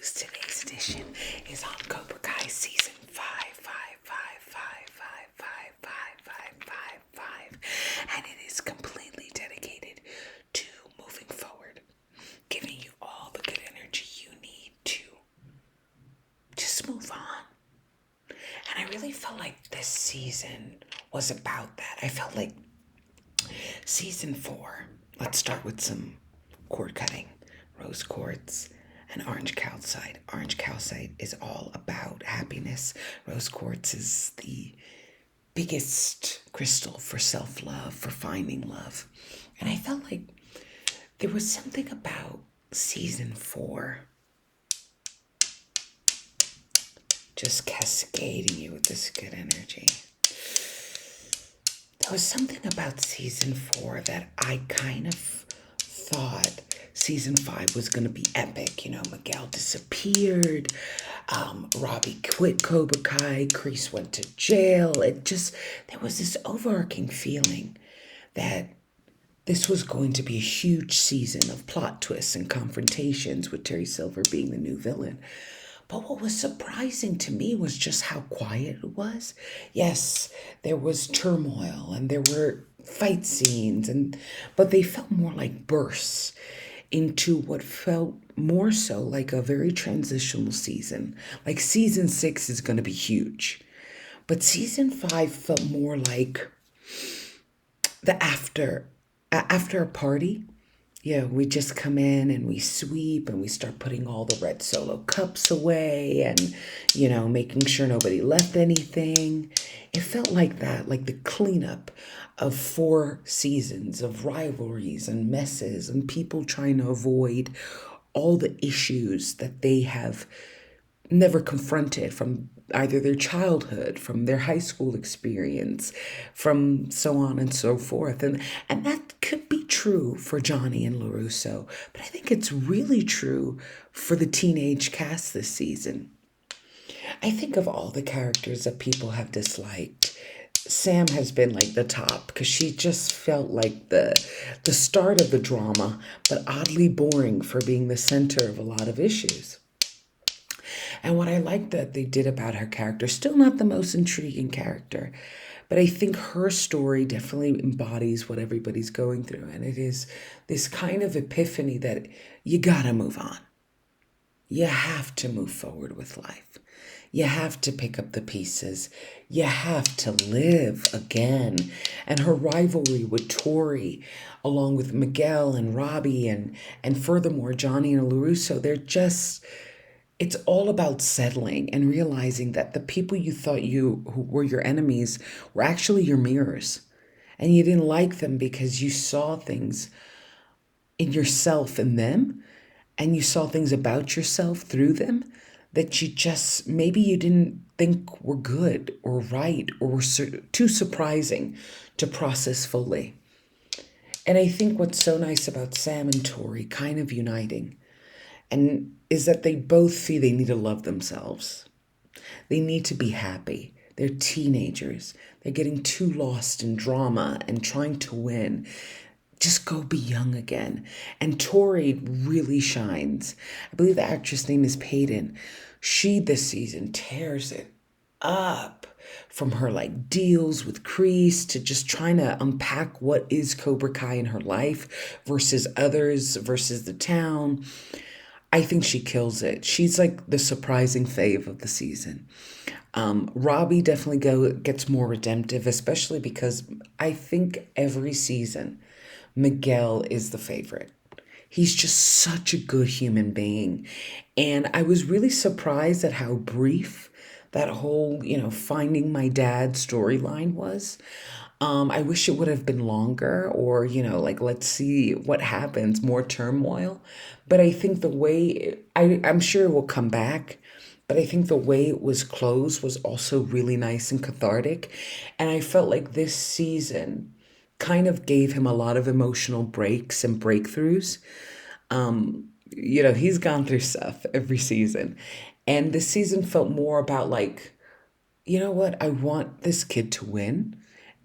news. Today's edition is on Cobra Kai season 5, and it is completely dedicated to moving forward, giving you all the good energy you need to just move on. And I really felt like this season was about that. I felt like season 4, let's start with some cord cutting, rose quartz, and orange calcite. Orange calcite is all about happiness. Rose quartz is the biggest crystal for self-love, for finding love. And I felt like there was something about season 4 just cascading you with this good energy. There was something about season 4 that I kind of thought season 5 was going to be epic. You know, Miguel disappeared, Robbie quit Cobra Kai, Kreese went to jail. There was this overarching feeling that this was going to be a huge season of plot twists and confrontations, with Terry Silver being the new villain. But what was surprising to me was just how quiet it was. Yes, there was turmoil and there were fight scenes, but they felt more like bursts into what felt more so like a very transitional season. Like season 6 is going to be huge. But season 5 felt more like the after a party. Yeah, we just come in and we sweep and we start putting all the red Solo cups away and, making sure nobody left anything. It felt like that, like the cleanup of 4 seasons of rivalries and messes and people trying to avoid all the issues that they have never confronted from either their childhood, from their high school experience, from so on and so forth. And that could be true for Johnny and LaRusso, but I think it's really true for the teenage cast this season. I think of all the characters that people have disliked, Sam has been like the top because she just felt like the start of the drama, but oddly boring for being the center of a lot of issues. And what I like that they did about her character, still not the most intriguing character, but I think her story definitely embodies what everybody's going through. And it is this kind of epiphany that you gotta move on. You have to move forward with life. You have to pick up the pieces. You have to live again. And her rivalry with Tori, along with Miguel and Robbie, and furthermore, Johnny and LaRusso, it's all about settling and realizing that the people you thought who were your enemies were actually your mirrors. And you didn't like them because you saw things in yourself in them, and you saw things about yourself through them that maybe you didn't think were good or right or were too surprising to process fully. And I think what's so nice about Sam and Tori kind of uniting and is that they both feel they need to love themselves. They need to be happy. They're teenagers. They're getting too lost in drama and trying to win. Just go be young again. And Tori really shines. I believe the actress name is Payton. She this season tears it up, from her like deals with Kreese to just trying to unpack what is Cobra Kai in her life versus others versus the town. I think she kills it. She's like the surprising fave of the season. Robbie definitely gets more redemptive, especially because I think every season Miguel is the favorite. He's just such a good human being. And I was really surprised at how brief that whole, finding my dad storyline was. I wish it would have been longer, or, let's see what happens, more turmoil. But I think I'm sure it will come back, but I think the way it was closed was also really nice and cathartic. And I felt like this season kind of gave him a lot of emotional breaks and breakthroughs. He's gone through stuff every season. And this season felt more about like, you know what? I want this kid to win.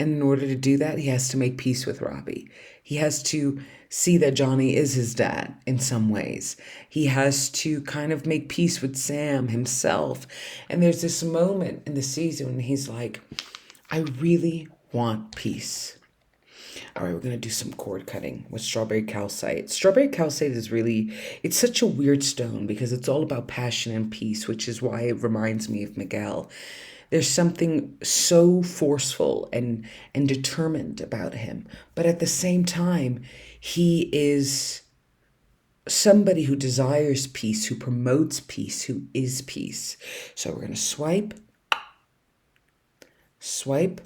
And in order to do that, he has to make peace with Robbie. He has to see that Johnny is his dad in some ways. He has to kind of make peace with Sam himself. And there's this moment in the season when he's like, I really want peace. All right, we're going to do some cord cutting with strawberry calcite. Strawberry calcite is really, it's such a weird stone because it's all about passion and peace, which is why it reminds me of Miguel. There's something so forceful and determined about him. But at the same time, he is somebody who desires peace, who promotes peace, who is peace. So we're going to swipe, swipe,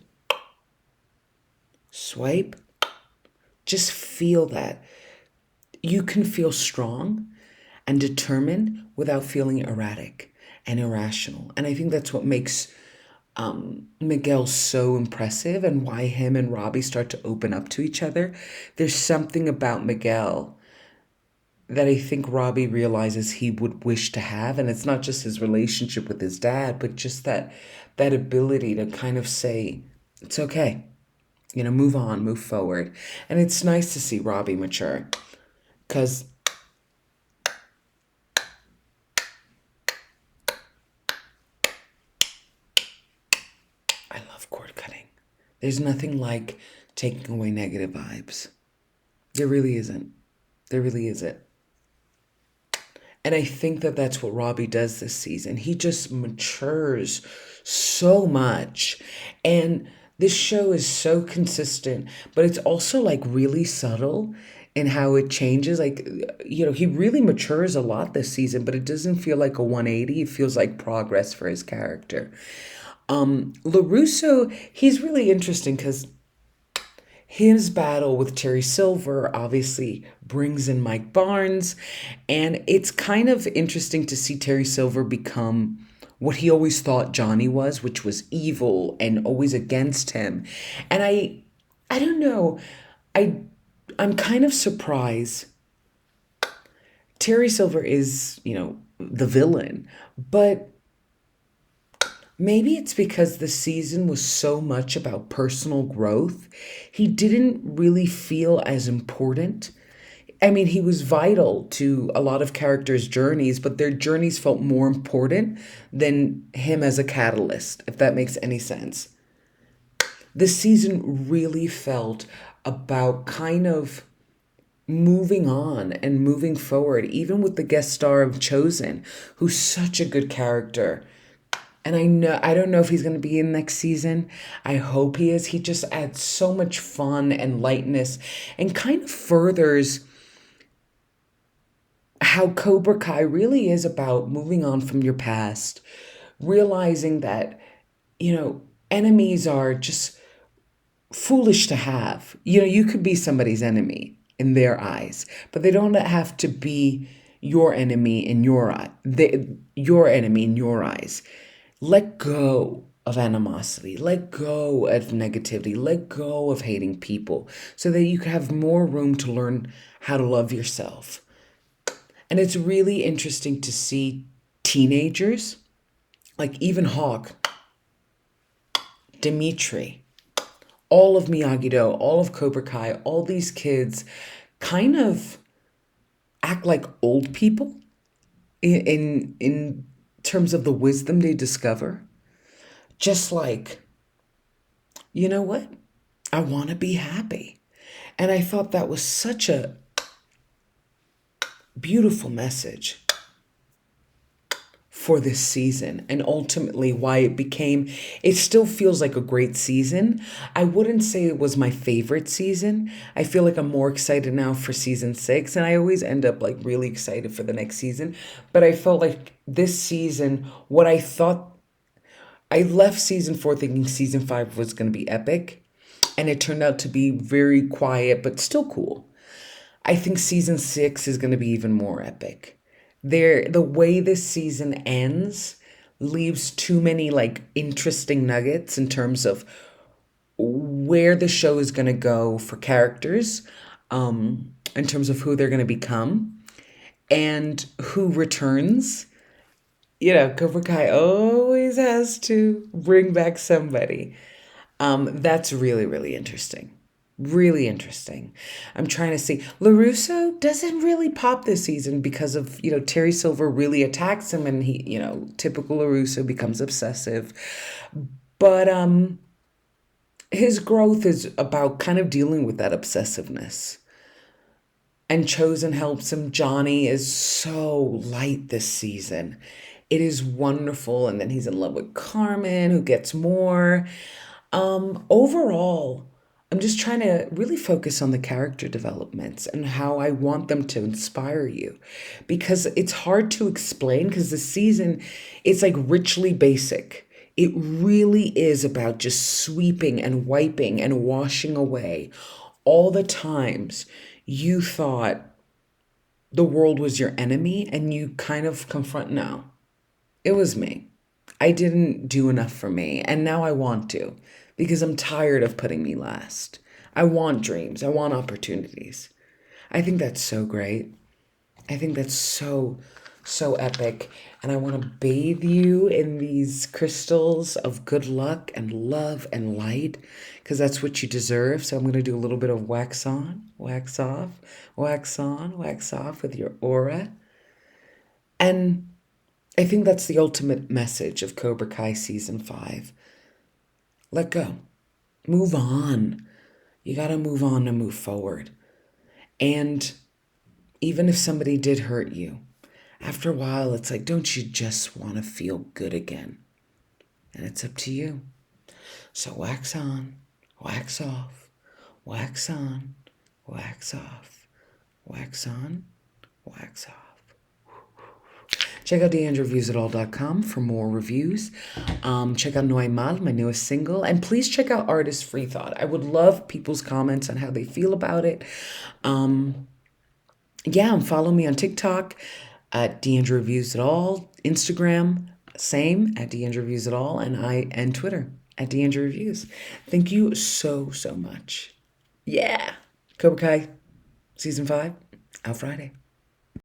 swipe. Just feel that. You can feel strong and determined without feeling erratic and irrational. And I think that's what makes Miguel so impressive and why him and Robbie start to open up to each other. There's something about Miguel that I think Robbie realizes he would wish to have. And it's not just his relationship with his dad, but just that ability to kind of say, it's okay. Move on, move forward. And it's nice to see Robbie mature because I love cord cutting. There's nothing like taking away negative vibes. There really isn't. There really isn't. And I think that that's what Robbie does this season. He just matures so much. And this show is so consistent, but it's also like really subtle in how it changes. Like, he really matures a lot this season, but it doesn't feel like a 180. It feels like progress for his character. LaRusso, he's really interesting because his battle with Terry Silver obviously brings in Mike Barnes, and it's kind of interesting to see Terry Silver become what he always thought Johnny was, which was evil and always against him. And I don't know, I'm kind of surprised. Terry Silver is, the villain, but maybe it's because the season was so much about personal growth. He didn't really feel as important. I mean, he was vital to a lot of characters' journeys, but their journeys felt more important than him as a catalyst, if that makes any sense. This season really felt about kind of moving on and moving forward, even with the guest star of Chosen, who's such a good character. And I don't know if he's going to be in next season. I hope he is. He just adds so much fun and lightness and kind of furthers how Cobra Kai really is about moving on from your past, realizing that, enemies are just foolish to have. You could be somebody's enemy in their eyes, but they don't have to be your enemy in your eye. Your enemy in your eyes. Let go of animosity. Let go of negativity. Let go of hating people so that you can have more room to learn how to love yourself. And it's really interesting to see teenagers, like even Hawk, Dimitri, all of Miyagi-Do, all of Cobra Kai, all these kids kind of act like old people in terms of the wisdom they discover. Just like, you know what? I want to be happy. And I thought that was such a beautiful message for this season, and ultimately why it still feels like a great season. I wouldn't say it was my favorite season. I feel like I'm more excited now for season 6, and I always end up like really excited for the next season. But I felt like this season, what I thought, I left season 4 thinking season 5 was going to be epic, and it turned out to be very quiet but still cool. I think season 6 is going to be even more epic. The way this season ends leaves too many like interesting nuggets in terms of where the show is going to go for characters, in terms of who they're going to become and who returns. Cobra Kai always has to bring back somebody. That's really, really interesting. Really interesting. I'm trying to see. LaRusso doesn't really pop this season because of, Terry Silver really attacks him and he, typical LaRusso becomes obsessive. But his growth is about kind of dealing with that obsessiveness. And Chosen helps him. Johnny is so light this season. It is wonderful. And then he's in love with Carmen, who gets more. Overall, I'm just trying to really focus on the character developments and how I want them to inspire you. Because it's hard to explain because the season, it's like richly basic. It really is about just sweeping and wiping and washing away all the times you thought the world was your enemy and you kind of confront, no, it was me. I didn't do enough for me, and now I want to because I'm tired of putting me last. I want dreams, I want opportunities. I think that's so great. I think that's so, so epic. And I want to bathe you in these crystals of good luck and love and light because that's what you deserve. So I'm going to do a little bit of wax on, wax off, wax on, wax off with your aura. And I think that's the ultimate message of Cobra Kai season 5. Let go. Move on. You got to move on and move forward. And even if somebody did hurt you, after a while, it's like, don't you just want to feel good again? And it's up to you. So wax on, wax off, wax on, wax off, wax on, wax off. Check out deandreviewsitall.com for more reviews. Check out No Mal, my newest single. And please check out Artist Free Thought. I would love people's comments on how they feel about it. And follow me on TikTok at DeAndre Reviews It All, Instagram, same at DeAndre Reviews It All, and Twitter at DeAndre Reviews. Thank you so, so much. Yeah. Cobra Kai, season 5, out Friday.